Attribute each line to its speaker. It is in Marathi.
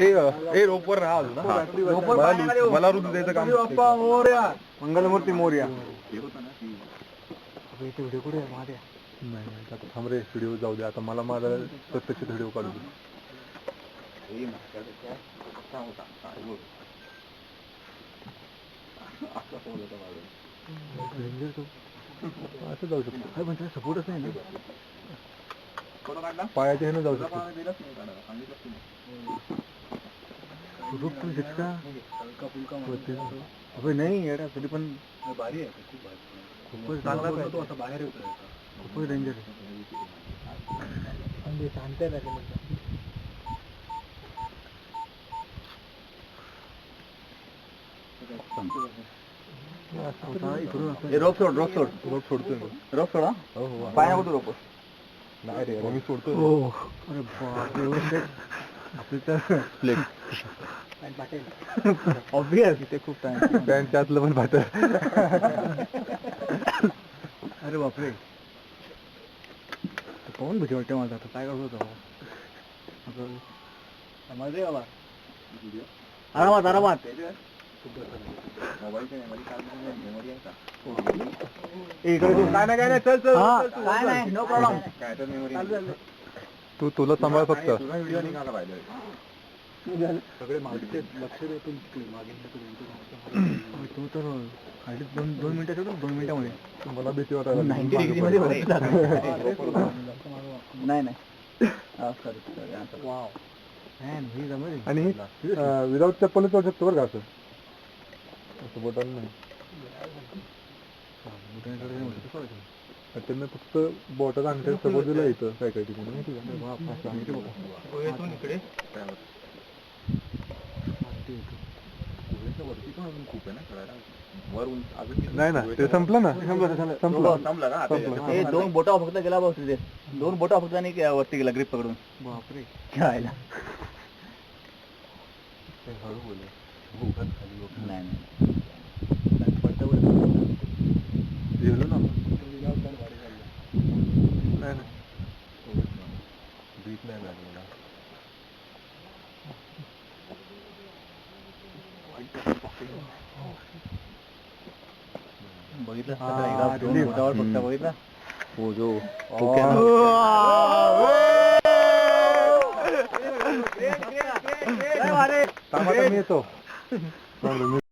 Speaker 1: हे रोपवर राहा अजून ना. मला ऋतू द्यायचं काम. मंगलमूर्ती मोरया. नाही आता थांब रे, व्हिडिओ जाऊ दे आता. मला प्रत्यक्ष व्हिडिओ काढू दे. असं जाऊ शकतो पण त्याला सपोर्टच नाही ना. पायाच्या ह्यानं जाऊ शकतो. नाही येडा तरी पण खूपच चांगला असं बाहेर येतो. खूपच डेंजर आहे. शांत आहे. रोप सोडा. पाया होतो रोप. नाही रे मी सोडतो. अरे बापरे आपली तर ऑब्वियस ते खूप पॅन्ट त्यातलं पण फाट. अरे बापरे कोण भीती वाटते मला आता. काय करतो समजले बाबा. आरामात आरामात. काय नाही नो प्रॉब्लेम. तुला सांभाळ फक्त. सगळे मागे लक्ष देतो मागे. तू तर 2 मिनिटं सोडून 2 मिनिटामध्ये मला भीती वाटायला 90 डिग्री मध्ये नाही. वाव आणि विदाउट चप्पल जाऊ शकतो बरं का. असं बटन नाही. त्यांना फक्त बोटात अंगठ्यात सपोर्ट दिला इथं काय काय ठिकाणी माहिती का. नाही ना ते संपलं ना. संपलं. 2 बोटा फक्त गेला बघ तिथे. 2 बोटा फक्त आणि वरती गेला ग्रिप पकडून. बापरे खेळायला. हळू बोले. नाही गेलो ना. नाही बीट नाही लागलेला. बघितलं फक्त बघितला हो जो मी येतो.